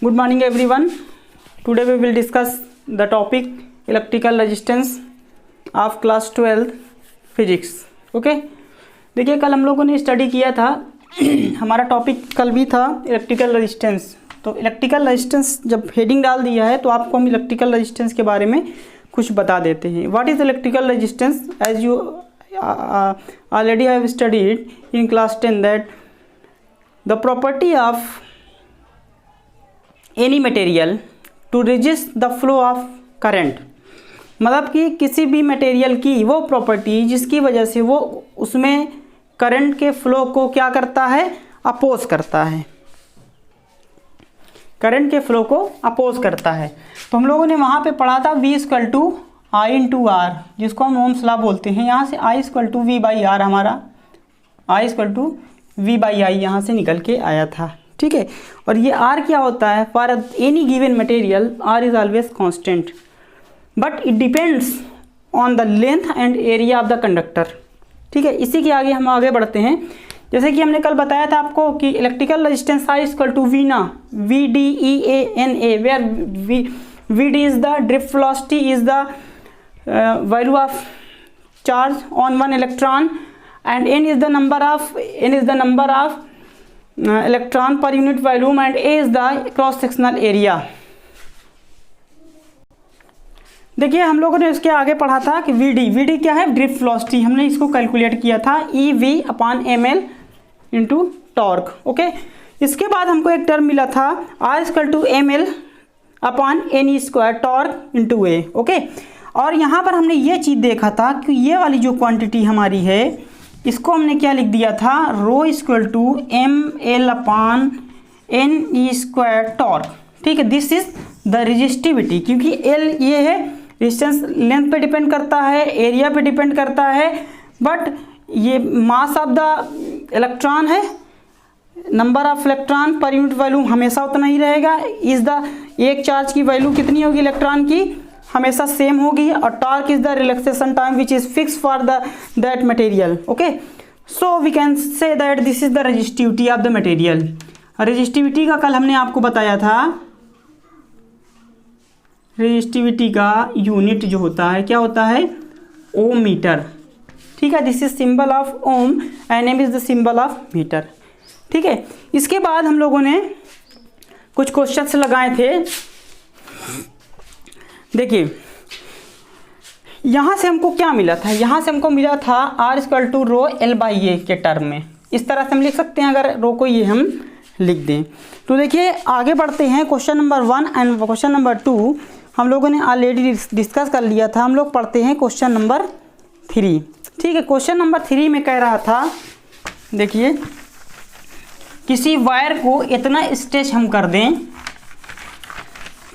Good morning everyone. Today we will discuss the topic electrical resistance of class 12 physics. Okay. देखिए कल हम लोगों ने स्टडी किया था हमारा टॉपिक कल भी था इलेक्ट्रिकल रेजिस्टेंस। तो इलेक्ट्रिकल रेजिस्टेंस जब हेडिंग डाल दिया है तो आपको हम इलेक्ट्रिकल रेजिस्टेंस के बारे में कुछ बता देते हैं। What is electrical resistance? As you already have studied in class 10 that the property of any material to resist the flow of current, मतलब कि किसी भी मटेरियल की वो प्रॉपर्टी जिसकी वजह से वो उसमें करंट के फ्लो को क्या करता है, अपोज करता है, करंट के फ्लो को अपोज करता है। तो हम लोगों ने वहाँ पे पढ़ा था V equal to I into R, जिसको हम ओम्स लॉ बोलते हैं। यहाँ से I equal to V by R, हमारा I equal to V by I यहाँ से निकल के आया था, ठीक है। और ये R क्या होता है? For any given material R is always constant but it depends on the length and area of the conductor, ठीक है। इसी के आगे हम आगे बढ़ते हैं। जैसे कि हमने कल बताया था आपको कि electrical resistance I equal to v ना v d e a n a, where v d is the drift velocity is the value of charge on one electron and n is the number of electron per unit volume and a is the cross sectional area। देखिए हम लोगों ने इसके आगे पढ़ा था कि V क्या है? Drift velocity. हमने इसको कैलकुलेट किया था EV upon ml into torque, okay. इसके बाद हमको एक टर्म मिला था R equal to ml upon N square torque into A, okay. और यहाँ पर हमने ये चीज़ देखा था कि ये वाली जो क्वांटिटी हमारी है इसको हमने क्या लिख दिया था, rho equal to m l upon n e square torque, ठीक है। दिस इज द रेजिस्टिविटी, क्योंकि एल ये है रेजिस्टेंस, लेंथ पे डिपेंड करता है, एरिया पे डिपेंड करता है, बट ये मास ऑफ द इलेक्ट्रॉन है, नंबर ऑफ इलेक्ट्रॉन पर यूनिट वैल्यू हमेशा उतना ही रहेगा। इज द एक चार्ज की वैल्यू कितनी होगी इलेक्ट्रॉन की, हमेशा सेम होगी। और torque is the relaxation time which is fix for that material, okay. So we can say that this is the resistivity of the material. Resistivity का कल हमने आपको बताया था, रेजिस्टिविटी का यूनिट जो होता है क्या होता है, ओम मीटर, ठीक है। This is symbol of ohm and M is the symbol of metre, ठीक है। इसके बाद हम लोगों ने कुछ क्वेश्चंस लगाए थे। देखिए यहाँ से हमको क्या मिला था, यहाँ से हमको मिला था R equal to rho L by a के टर्म में। इस तरह से हम लिख सकते हैं अगर रो को ये हम लिख दें। तो देखिए आगे बढ़ते हैं। Question number 1 and question number 2 हम लोगों ने ऑलरेडी डिस्कस कर लिया था। हम लोग पढ़ते हैं क्वेश्चन नंबर 3, ठीक है। क्वेश्चन नंबर 3 में कह रहा था, देखिए किसी वायर को इतना स्ट्रेच हम कर दें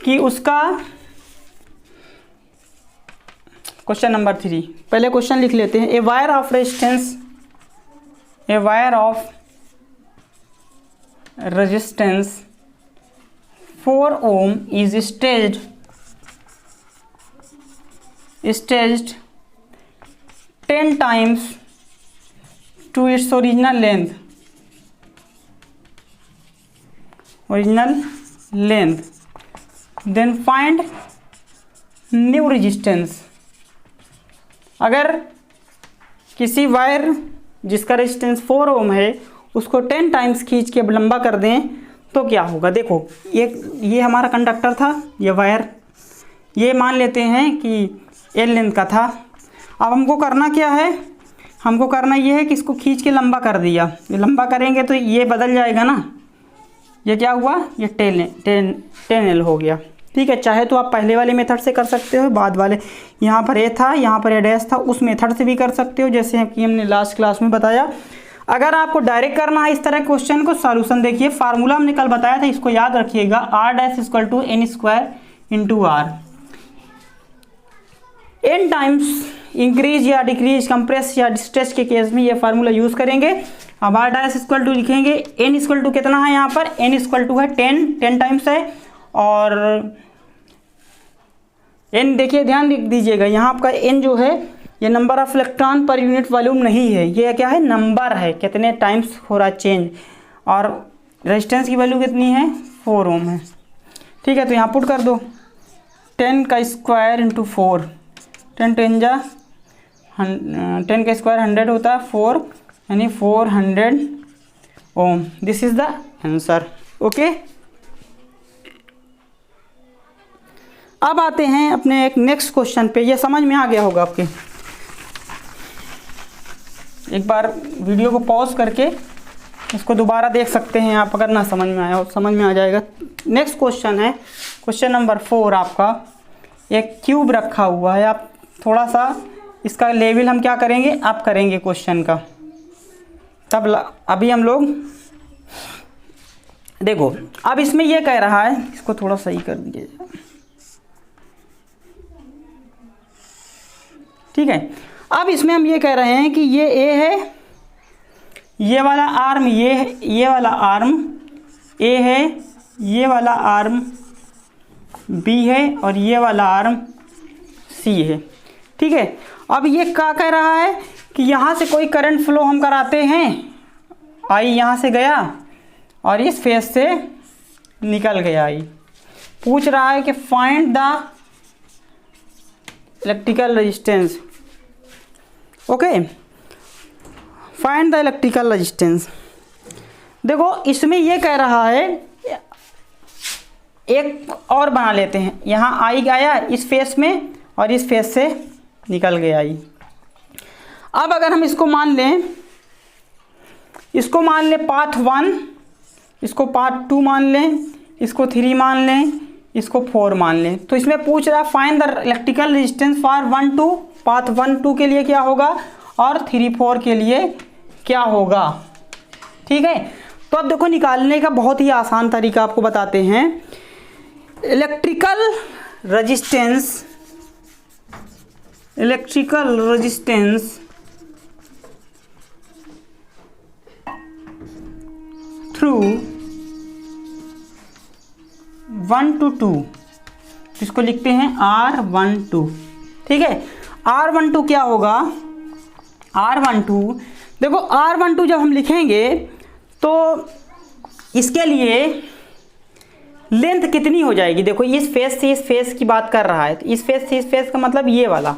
कि उसका, क्वेश्चन नंबर 3 पहले क्वेश्चन लिख लेते हैं। A wire of resistance 4 ohm is stretched 10 times to its original length, then find new resistance। अगर किसी वायर जिसका रेजिस्टेंस 4 ओम है उसको 10 टाइम्स खींच के लंबा कर दें तो क्या होगा। देखो ये हमारा कंडक्टर था, ये वायर, ये मान लेते हैं कि एल लेंथ का था। अब हमको करना क्या है, हमको करना ये है कि इसको खींच के लंबा कर दिया। ये लंबा करेंगे तो ये बदल जाएगा ना, ये क्या हुआ, ये 10 एल हो गया, ठीक है। चाहे तो आप पहले वाले मेथड से कर सकते हो, बाद वाले यहाँ पर ए था, यहाँ पर ए डैश था, उस मेथड से भी कर सकते हो जैसे कि हमने लास्ट क्लास में बताया। अगर आपको डायरेक्ट करना है इस तरह क्वेश्चन को, सॉल्यूशन देखिए, फार्मूला हमने कल बताया था, इसको याद रखिएगा। R dash equal to N square into R. N times increase या डिक्रीज, कंप्रेस या स्ट्रेच के केस में ये फार्मूला यूज़ करेंगे। अब आर डैश इक्वल टू लिखेंगे, एन इक्वल टू कितना है यहाँ पर, एन इक्वल टू है 10 टाइम्स है, और एन देखिए ध्यान दीजिएगा यहाँ आपका एन जो है ये नंबर ऑफ इलेक्ट्रॉन पर यूनिट वॉल्यूम नहीं है, ये क्या है, नंबर है, कितने टाइम्स हो रहा चेंज। और रेजिस्टेंस की वैल्यू कितनी है, 4 ओम है। ठीक है, तो यहाँ पुट कर दो 10 का स्क्वायर इंटू 4, 10 का स्क्वायर 100 होता है, 4 यानी 400 ohm. This is the answer. Okay, अब आते हैं अपने एक नेक्स्ट क्वेश्चन पे। ये समझ में आ गया होगा आपके, एक बार वीडियो को पॉज करके इसको दोबारा देख सकते हैं आप, अगर ना समझ में आया हो समझ में आ जाएगा। नेक्स्ट क्वेश्चन है क्वेश्चन नंबर 4 आपका। एक क्यूब रखा हुआ है, आप थोड़ा सा इसका लेवल हम क्या करेंगे, आप करेंगे क्वेश्चन का, तब अभी हम लोग देखो। अब इसमें ये कह रहा है, इसको थोड़ा सही कर दीजिए, ठीक है। अब इसमें हम ये कह रहे हैं कि ये ए है, ये वाला आर्म ये है, ये वाला आर्म ए है, ये वाला आर्म बी है और ये वाला आर्म सी है, ठीक है। अब ये क्या कह रहा है कि यहाँ से कोई करंट फ्लो हम कराते हैं, आई यहाँ से गया और इस फेस से निकल गया आई। पूछ रहा है कि find the electrical resistance. Okay, find the electrical resistance. देखो इसमें ये कह रहा है, एक और बना लेते हैं, यहाँ आई गया इस फेस में और इस फेस से निकल गया आई। अब अगर हम इसको मान लें, इसको मान लें पाथ 1, इसको पाथ 2 मान लें, इसको 3 मान लें, इसको 4 मान लें, तो इसमें पूछ रहा है find the electrical resistance for 1 2, path 1 2 के लिए क्या होगा और 3 4 के लिए क्या होगा, ठीक है। तो अब देखो निकालने का बहुत ही आसान तरीका आपको बताते हैं। इलेक्ट्रिकल रेजिस्टेंस थ्रू 1 to 2, इसको लिखते हैं R12, ठीक है। R12 क्या होगा, R12 देखो R12 जब हम लिखेंगे तो इसके लिए लेंथ कितनी हो जाएगी। देखो इस फेस से इस फेस की बात कर रहा है, तो इस फेस से इस फेस का मतलब ये वाला।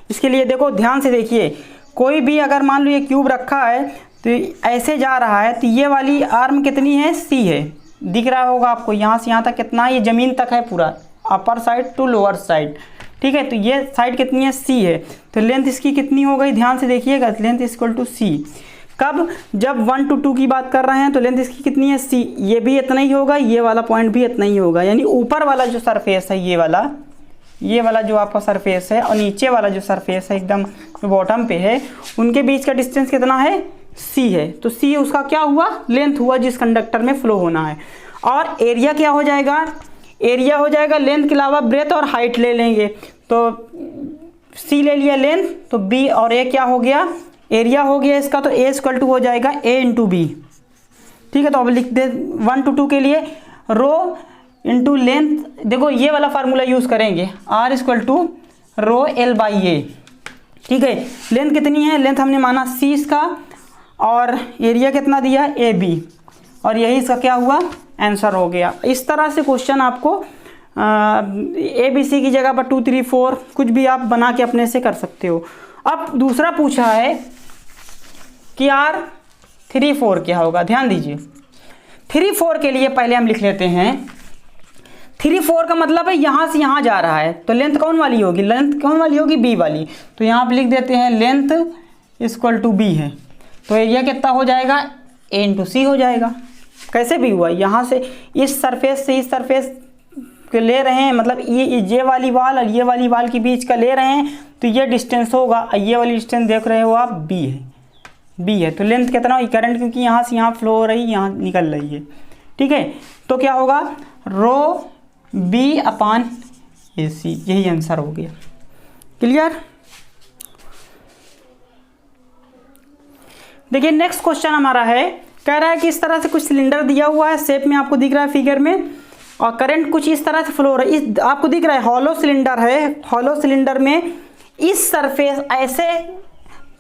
इसके लिए देखो ध्यान से देखिए, कोई भी अगर मान लो ये क्यूब रखा है तो ऐसे जा रहा है, तो ये वाली आर्म कितनी है, सी है, दिख रहा होगा आपको, यहाँ से यहाँ तक कितना, ये ज़मीन तक है पूरा, upper side to lower side, ठीक है। तो ये साइड कितनी है, सी है, तो लेंथ इसकी कितनी हो गई, ध्यान से देखिएगा, लेंथ इक्वल टू सी। कब, जब 1 to 2 की बात कर रहे हैं तो लेंथ इसकी कितनी है, सी, ये भी इतना ही होगा, ये वाला पॉइंट भी इतना ही होगा, यानी ऊपर वाला जो सरफेस है ये वाला जो आपका सरफेस है और नीचे वाला जो सरफेस है एकदम बॉटम पे है, उनके बीच का डिस्टेंस कितना है, सी है। तो सी उसका क्या हुआ, लेंथ हुआ जिस कंडक्टर में फ्लो होना है। और एरिया क्या हो जाएगा, एरिया हो जाएगा लेंथ के अलावा ब्रेथ और हाइट ले लेंगे, तो सी ले लिया लेंथ, तो बी और ए क्या हो गया, एरिया हो गया इसका, तो ए इक्वल टू हो जाएगा ए इंटू बी, ठीक है। तो अब लिख दे 1 to 2 के लिए रो इंटू लेंथ, देखो ये वाला फार्मूला यूज़ करेंगे, r equal to rho L by a, ठीक है। लेंथ कितनी है, लेंथ हमने माना सी इसका, और एरिया कितना दिया, ए बी, और यही इसका क्या हुआ, आंसर हो गया। इस तरह से क्वेश्चन आपको ए बी सी की जगह पर 2 3 4 कुछ भी आप बना के अपने से कर सकते हो। अब दूसरा पूछा है कि यार 3 4 क्या होगा, ध्यान दीजिए। 3 4 के लिए पहले हम लिख लेते हैं, 3 4 का मतलब है यहाँ से यहाँ जा रहा है, तो लेंथ कौन वाली होगी, लेंथ कौन वाली होगी, बी वाली, तो यहाँ पे लिख देते हैं लेंथ इक्वल टू बी है, तो एरिया कितना हो जाएगा, ए इंटू सी हो जाएगा। कैसे भी हुआ, यहाँ से इस सरफेस से इस सरफेस के ले रहे हैं, मतलब ये वाली वाल और ये वाली वाल के बीच का ले रहे हैं, तो ये डिस्टेंस होगा, ये वाली डिस्टेंस देख रहे हो आप, बी है, तो लेंथ कितना, करंट क्योंकि यहाँ से यहाँ फ्लो हो रही, यहाँ निकल रही है, ठीक है। तो क्या होगा, रो बी अपान ए सी, यही आंसर हो गया। क्लियर। देखिए नेक्स्ट क्वेश्चन हमारा है, कह रहा है कि इस तरह से कुछ सिलेंडर दिया हुआ है, शेप में आपको दिख रहा है फिगर में, और करंट कुछ इस तरह से फ्लो हो रहा है, इस आपको दिख रहा है हॉलो सिलेंडर है, हॉलो सिलेंडर में इस सरफेस ऐसे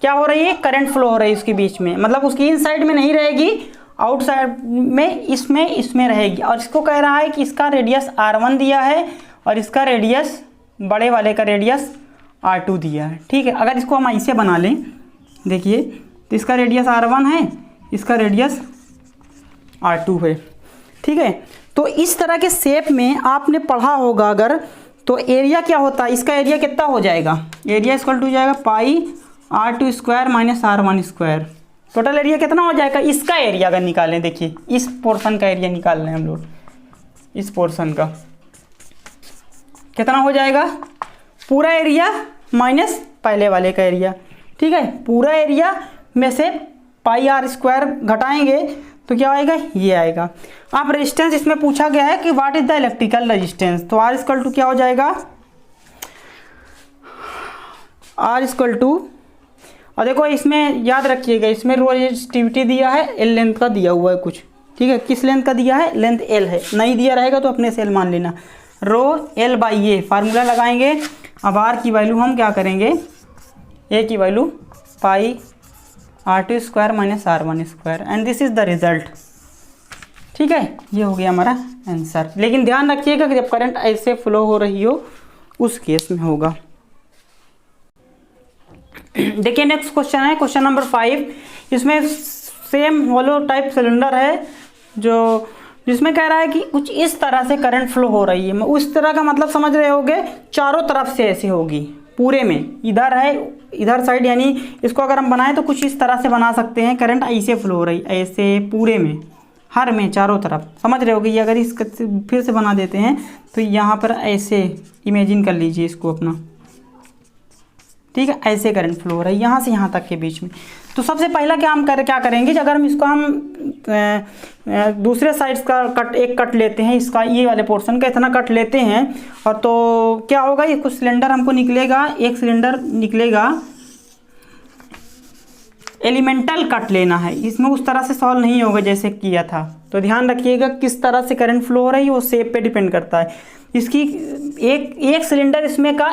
क्या हो रही है, करंट फ्लो हो रही है उसके बीच में, मतलब उसकी इन साइड में नहीं रहेगी आउटसाइड में इसमें रहेगी। और इसको कह रहा है कि इसका रेडियस r1 दिया है और इसका रेडियस बड़े वाले का रेडियस r2 दिया है। ठीक है, अगर इसको हम ऐसे बना लें, देखिए तो इसका रेडियस r1 है, इसका रेडियस r2 है। ठीक है, तो इस तरह के शेप में आपने पढ़ा होगा अगर, तो एरिया क्या होता है, इसका एरिया कितना हो जाएगा, एरिया इक्वल टू जाएगा पाई r2 square minus r1 square. Total area कितना हो जाएगा, इसका एरिया अगर निकालें, देखिए इस पोर्शन का एरिया निकाल रहे हैं हम लोग, इस पोर्शन का कितना हो जाएगा, पूरा एरिया माइनस पहले वाले का एरिया। ठीक है, पूरा एरिया में से पाई r स्क्वायर घटाएंगे तो क्या आएगा, ये आएगा। आप रेजिस्टेंस इसमें पूछा गया है कि what is the electrical resistance, तो r इक्वल टू क्या हो जाएगा, r इक्वल टू, और देखो इसमें याद रखिएगा इसमें रो रेजिस्टिविटी दिया है, एल लेंथ का दिया हुआ है कुछ। ठीक है, किस लेंथ का दिया है, लेंथ एल है, नहीं दिया रहेगा तो अपने से एल मान लेना, rho L by A formula लगाएंगे। अब आर की वैल्यू हम क्या करेंगे, ए की value pi r2 square minus r1 square, and this is the result. ठीक है, ये हो गया हमारा आंसर। लेकिन ध्यान रखिएगा कि जब करंट ऐसे फ्लो हो रही हो उस केस में होगा। देखिए नेक्स्ट क्वेश्चन है क्वेश्चन नंबर 5। इसमें सेम होलो टाइप सिलेंडर है जो जिसमें कह रहा है कि कुछ इस तरह से करंट फ्लो हो रही है। उस तरह का मतलब समझ रहे होगे, चारों तरफ से ऐसे होगी, पूरे में इधर है इधर साइड, यानी इसको अगर हम बनाएं तो कुछ इस तरह से बना सकते हैं, करंट ऐसे फ्लो हो रही, ऐसे पूरे में, हर में, चारों तरफ, समझ रहे होगे। ये अगर इस फिर से बना देते हैं तो यहाँ पर ऐसे इमेजिन कर लीजिए इसको अपना। ठीक है, ऐसे करंट फ्लो हो रहा है यहाँ से यहाँ तक के बीच में। तो सबसे पहला क्या करेंगे, अगर हम इसको दूसरे साइड का एक कट लेते हैं, इसका ये वाले पोर्शन का इतना कट लेते हैं, और तो क्या होगा, ये कुछ सिलेंडर हमको निकलेगा, एक सिलेंडर निकलेगा, एलिमेंटल कट लेना है। इसमें उस तरह से सॉल्व नहीं होगा जैसे किया था, तो ध्यान रखिएगा किस तरह से करंट फ्लो हो रही है वो शेप पे डिपेंड करता है। इसकी एक सिलेंडर इसमें का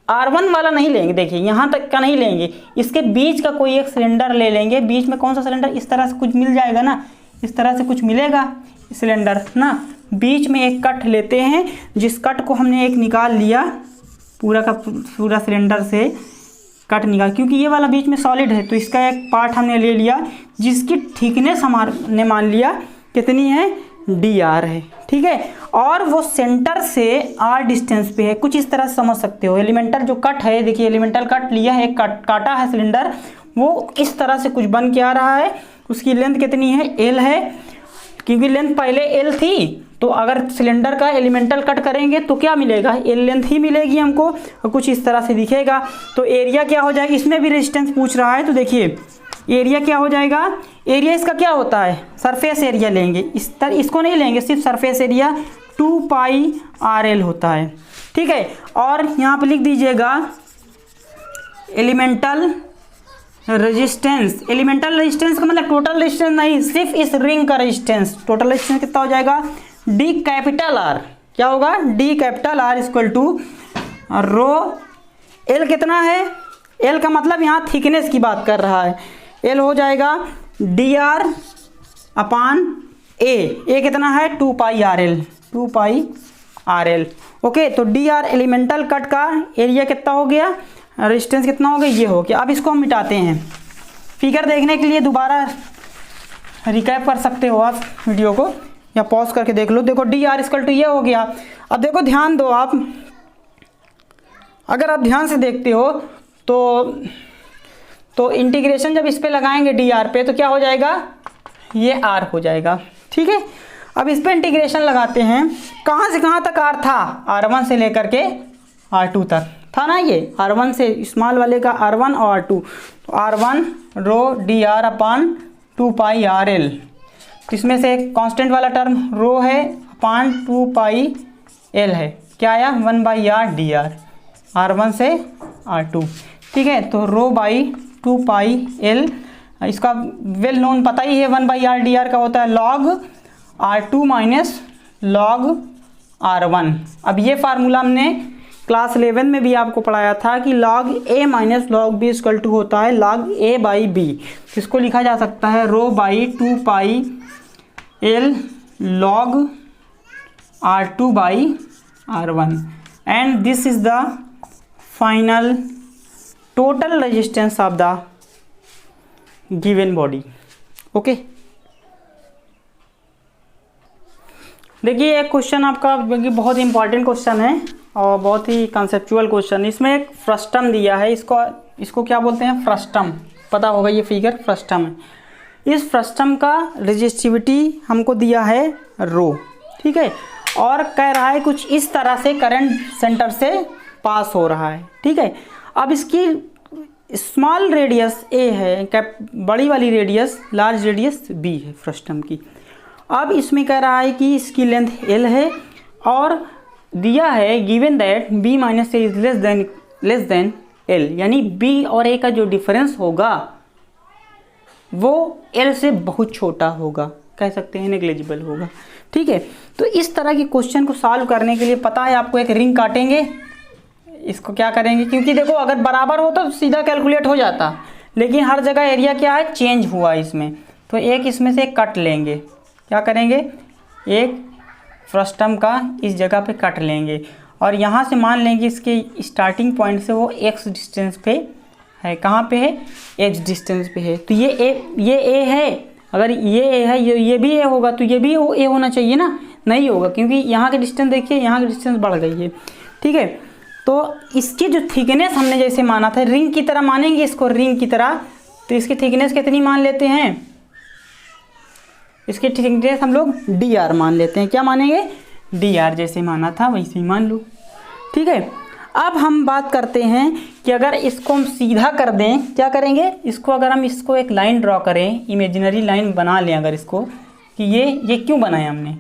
R1 वाला नहीं लेंगे, देखिए यहाँ तक का नहीं लेंगे, इसके बीच का कोई एक सिलेंडर ले लेंगे। बीच में कौन सा सिलेंडर, इस तरह से कुछ मिल जाएगा ना, इस तरह से कुछ मिलेगा सिलेंडर ना। बीच में एक कट लेते हैं, जिस कट को हमने एक निकाल लिया, पूरा का पूरा सिलेंडर से कट निकाल, क्योंकि ये वाला बीच में सॉलिड है तो इसका एक पार्ट हमने ले लिया, जिसकी थिकनेस हमने मान लिया कितनी है, dr है। ठीक है, और वो सेंटर से r डिस्टेंस पे है, कुछ इस तरह से समझ सकते हो। एलिमेंटल जो कट है, देखिए एलिमेंटल कट लिया है, काटा है सिलेंडर, वो इस तरह से कुछ बन के आ रहा है। उसकी लेंथ कितनी है, l है, क्योंकि लेंथ पहले l थी, तो अगर सिलेंडर का एलिमेंटल कट करेंगे तो क्या मिलेगा, l लेंथ ही मिलेगी हमको, और कुछ इस तरह से दिखेगा। तो एरिया क्या हो जाएगा, इसमें भी रेजिस्टेंस पूछ रहा है, तो देखिए एरिया क्या हो जाएगा, एरिया इसका क्या होता है, सरफेस एरिया लेंगे, इसको नहीं लेंगे, सिर्फ सरफेस एरिया 2 पाई RL होता है। ठीक है, और यहाँ पर लिख दीजिएगा एलिमेंटल रेजिस्टेंस। एलिमेंटल रेजिस्टेंस का मतलब टोटल रेजिस्टेंस नहीं, सिर्फ इस रिंग का रेजिस्टेंस। टोटल रेजिस्टेंस कितना हो जाएगा, D कैपिटल R, क्या होगा, D capital R equal to rho L कितना है, L का मतलब यहाँ थिकनेस की बात कर रहा है, L हो जाएगा dr अपान a कितना है, 2 पाई RL। ओके, तो dr एलिमेंटल कट का एरिया कितना हो गया, रेजिस्टेंस कितना हो गया, ये हो गया। अब इसको हम मिटाते हैं। फिगर देखने के लिए दोबारा रिकैप कर सकते हो आप वीडियो को, या पॉज करके देख लो। देखो dr इक्वल टू ये हो गया। अब देखो ध्यान दो आप, अगर आप ध्यान से देखते हो तो इंटीग्रेशन जब इस पे लगाएंगे dr पे तो क्या हो जाएगा, ये r हो जाएगा। ठीक है, अब इस पे इंटीग्रेशन लगाते हैं, कहाँ से कहाँ तक r था, r1 से लेकर के r2 तक था ना, ये r1 से स्मॉल वाले का r1 और r2, तो r1 रो dr अपान 2 पाई RL, तो इसमें से एक कांस्टेंट वाला टर्म रो है अपान 2 पाई L है, क्या आया 1 बाई r dr, r1 से r2। ठीक है, तो रो बाई 2 पाई L, इसका वेल नोन पता ही है, 1 बाई r dr का होता है log r2 minus log r1। अब ये फार्मूला हमने क्लास 11 में भी आपको पढ़ाया था कि log a माइनस log b इक्वल टू होता है log a बाई बी। इसको लिखा जा सकता है rho by 2 pi l log r2 बाई r1 and this is the final total resistance of the given body. Okay, देखिए एक क्वेश्चन आपका बहुत इंपॉर्टेंट क्वेश्चन है और बहुत ही कंसेप्चुअल क्वेश्चन। इसमें एक फ्रस्टम दिया है, इसको क्या बोलते हैं, फ्रस्टम। पता होगा ये फिगर फ्रस्टम है। इस फ्रस्टम का रेजिस्टिविटी हमको दिया है रो, ठीक है, और कह रहा है कुछ इस तरह से करंट सेंटर से पास हो रहा है, ठीक है। अब इसकी स्मॉल रेडियस ए है, बड़ी वाली रेडियस लार्ज रेडियस बी है फ्रस्टम की। अब इसमें कह रहा है कि इसकी लेंथ l है और दिया है given that b minus A is less than l, यानी b और a का जो डिफरेंस होगा वो l से बहुत छोटा होगा, कह सकते हैं नेग्लिजिबल होगा, ठीक है। तो इस तरह के क्वेश्चन को सॉल्व करने के लिए पता है आपको एक रिंग काटेंगे, इसको क्या करेंगे, क्योंकि देखो अगर बराबर हो तो सीधा कैलकुलेट हो जाता, लेकिन हर जगह एरिया क्या है, चेंज हुआ इसमें, तो एक इसमें से कट लेंगे। क्या करेंगे, एक फ्रस्टम का इस जगह पे कट लेंगे और यहाँ से मान लेंगे इसके स्टार्टिंग पॉइंट से वो x डिस्टेंस पे है। कहाँ पे है, h डिस्टेंस पे है। तो ये a है, अगर ये a है ये भी a होगा तो ये भी a होना चाहिए ना, नहीं होगा क्योंकि यहाँ के डिस्टेंस देखिए, यहाँ की डिस्टेंस बढ़ गई है, ठीक है। तो इसकी जो थिकनेस हमने जैसे माना था, रिंग की तरह मानेंगे इसको, रिंग की तरह, तो इसकी थिकनेस कितनी मान लेते हैं, इसकी थिकनेस हम लोग dr मान लेते हैं। क्या मानेंगे, dr, जैसे माना था वैसे ही मान लो, ठीक है। अब हम बात करते हैं कि अगर इसको हम सीधा कर दें, क्या करेंगे, इसको अगर हम इसको एक लाइन ड्रॉ करें, इमेजिनरी लाइन बना लें अगर इसको, कि ये क्यों बनाया हमने,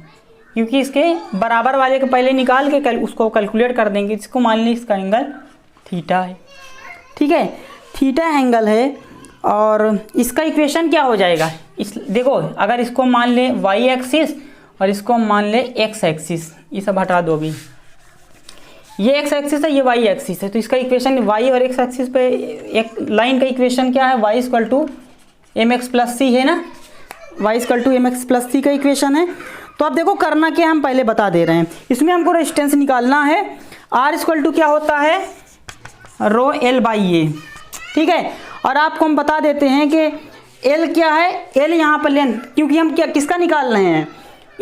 क्योंकि इसके बराबर वाले को पहले निकाल के उसको कैलकुलेट कर देंगे। इसको मान लें इसका एंगल थीटा है, ठीक है, थीटा एंगल है और इसका इक्वेशन क्या हो जाएगा, देखो अगर इसको मान ले y एक्सिस और इसको मान ले x एक्सिस, ये सब हटा दो अभी, ये x एक्सिस है ये y एक्सिस है, तो इसका इक्वेशन y और x एक्सिस पे एक लाइन का इक्वेशन क्या है, y equal to mx plus c है ना, y equal to mx plus c का इक्वेशन है। तो अब देखो करना क्या, हम पहले बता दे रहे हैं, इसमें हमको रेजिस्टेंस निकालना है। r इक्वल टू क्या होता है, रो l बाई ए, ठीक है। और आपको हम बता देते हैं कि L क्या है, L यहाँ पर लेंथ, क्योंकि हम क्या किसका निकाल रहे हैं,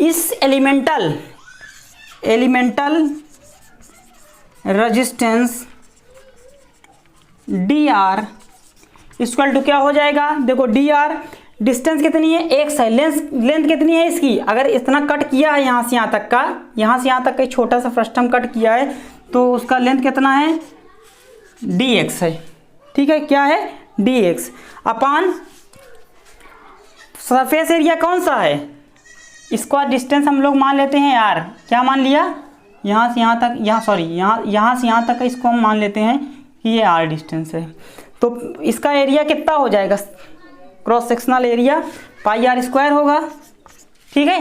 इस elemental resistance dr equal to क्या हो जाएगा, देखो dr डिस्टेंस कितनी है, x है, लेंथ कितनी है इसकी, अगर इतना कट किया है यहाँ से यहाँ तक का, यहाँ से यहाँ तक का छोटा सा फ्रस्टम कट किया है तो उसका लेंथ कितना है, dx है, ठीक है, क्या है, dx अपान सरफेस एरिया कौन सा है, इसका डिस्टेंस हम लोग मान लेते हैं r, क्या मान लिया, यहाँ से यहाँ तक, यहाँ से यहाँ तक का इसको हम मान लेते हैं कि ये r डिस्टेंस है। तो इसका एरिया कितना हो जाएगा, cross sectional area pi r square होगा, ठीक है,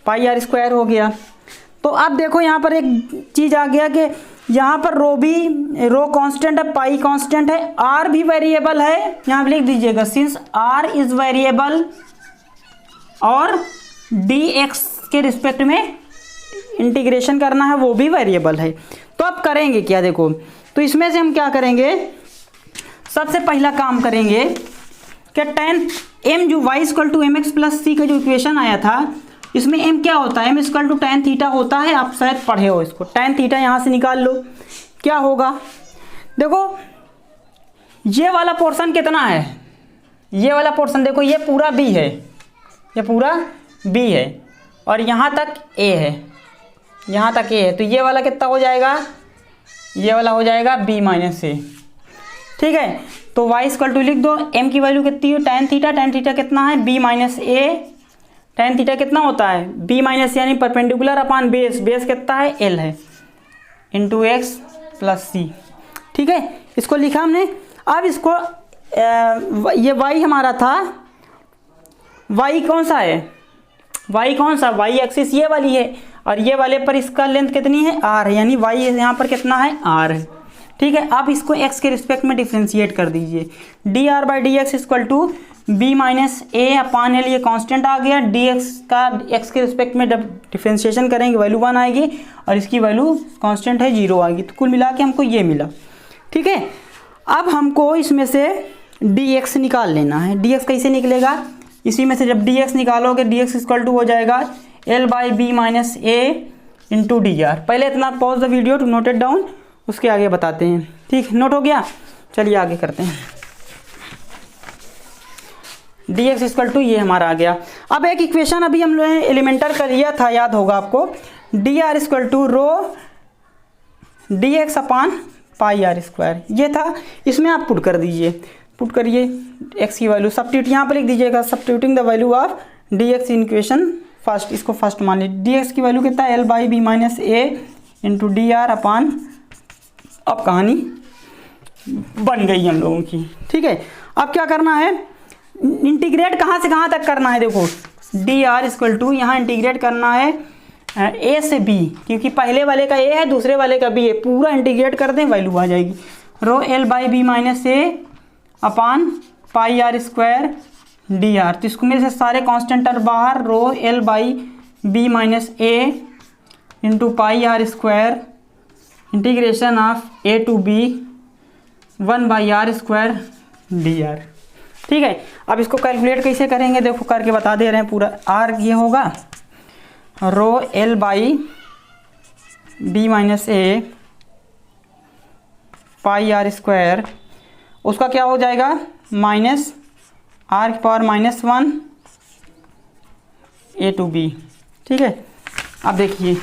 पाई r स्क्वायर हो गया। तो अब देखो यहाँ पर एक चीज़ आ गया कि यहाँ पर रो कांस्टेंट है, पाई कांस्टेंट है, r भी वेरिएबल है, यहाँ लिख दीजिएगा सिंस r इज वेरिएबल और dx के रिस्पेक्ट में इंटीग्रेशन करना है वो भी वेरिएबल है। तो अब करेंगे क्या, देखो तो इसमें से हम क्या करेंगे, सबसे पहला काम करेंगे कि tan m जो y equal to m x plus c का जो इक्वेशन आया था, इसमें m क्या होता है, m equal to tan theta होता है, आप शायद पढ़े हो इसको, tan थीटा यहाँ से निकाल लो, क्या होगा, देखो ये वाला पोर्शन कितना है, ये वाला पोर्शन देखो ये पूरा b है, ये पूरा b है और यहाँ तक a है, यहाँ तक a है, तो ये वाला कितना हो जाएगा, ये वाला हो जाएगा b माइनस ए, ठीक है। तो y इक्वल टू लिख दो, m की वैल्यू कितनी है, tan थीटा कितना है, b माइनस ए, tan थीटा कितना होता है, b माइनस यानी परपेंडिकुलर अपान बेस, बेस कितना है, l है, इंटू एक्स प्लस सी, ठीक है, इसको लिखा हमने। अब इसको ये y हमारा था, y कौन सा है, वाई कौन सा, वाई एक्सिस ये वाली है, और ये वाले पर इसका लेंथ कितनी है, आर है, यानी वाई यहाँ पर कितना है, आर है। ठीक है, आप इसको एक्स के रिस्पेक्ट में डिफ्रेंशिएट कर दीजिए। D R by D X equal to B minus A upon L, ये कांस्टेंट आ गया। डी एक्स का एक्स के रिस्पेक्ट में जब डिफ्रेंशिएशन करेंगे वैल्यू 1 आएगी, और इसकी वैल्यू कांस्टेंट है 0 आएगी। तो कुल मिला के हमको ये मिला। ठीक है, अब हमको इसमें से डी एक्स निकाल लेना है। डी एक्स कैसे निकलेगा, इसी में से जब डी एक्स निकालोगे डी एक्स इक्वल टू हो जाएगा L by B minus A into D R. पहले इतना pause the video to note it down, उसके आगे बताते हैं। ठीक, नोट हो गया, चलिए आगे करते हैं। डी एक्स इक्वल टू ये हमारा आ गया। अब एक इक्वेशन अभी हम लोग ने एलिमेंटर कर लिया था, याद होगा आपको, D R equal to rho D X upon pi R square, ये था। इसमें आप पुट कर दीजिए, पुट करिए एक्स की वैल्यू, सब्स्टिट्यूट यहाँ पर लिख दीजिएगा, substituting the value of d x in equation first, इसको फर्स्ट मान लीजिए। डी एक्स की वैल्यू कितना है, l by B minus A into D r upon, अब कहानी बन गई हम लोगों की। ठीक है, अब क्या करना है, इंटीग्रेट कहाँ से कहाँ तक करना है, देखो डी आर इक्वल टू यहाँ इंटीग्रेट करना है ए से बी, क्योंकि पहले वाले का ए है दूसरे वाले का बी है, पूरा इंटीग्रेट कर दें वैल्यू आ जाएगी। Rho L by B minus A upon pi R square D R, तो इसको मेरे से सारे कॉन्स्टेंटर बाहर, rho L by B minus A into pi R square integration of A to B 1 by R square D R. ठीक है, अब इसको कैलकुलेट कैसे करेंगे, देखो करके बता दे रहे हैं पूरा। आर ये होगा rho L by B minus A pi R square, उसका क्या हो जाएगा, माइनस आर की पावर -1 ए टू बी। ठीक है, अब देखिए,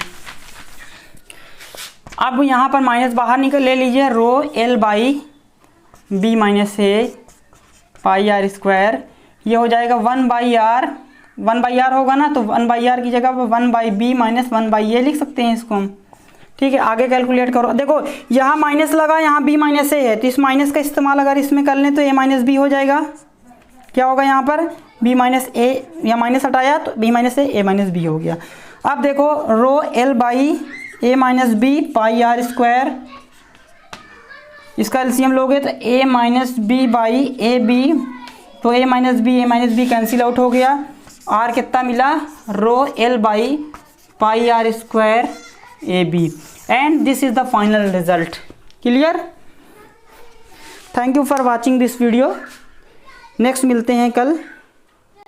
अब यहाँ पर माइनस बाहर निकल ले लीजिए, rho L by B minus A pi R square, ये हो जाएगा 1 बाई आर होगा ना, तो 1 बाई आर की जगह पर 1 बाई बी माइनस 1 बाई ए लिख सकते हैं इसको हम। ठीक है, आगे कैलकुलेट करो, देखो यहाँ माइनस लगा, यहाँ बी माइनस ए है, तो इस माइनस का इस्तेमाल अगर इसमें कर लें तो ए माइनस बी हो जाएगा। क्या होगा यहाँ पर, बी माइनस ए, या माइनस हटाया तो B minus A minus B हो गया। अब देखो rho L by A minus B pi R square, इसका एलसीएम लोगे तो A minus B by A B, तो A minus B cancel out हो गया। आर कितना मिला, rho L by pi R square A B, and this is the final result. Clear, thank you for watching this video. Next मिलते हैं कल।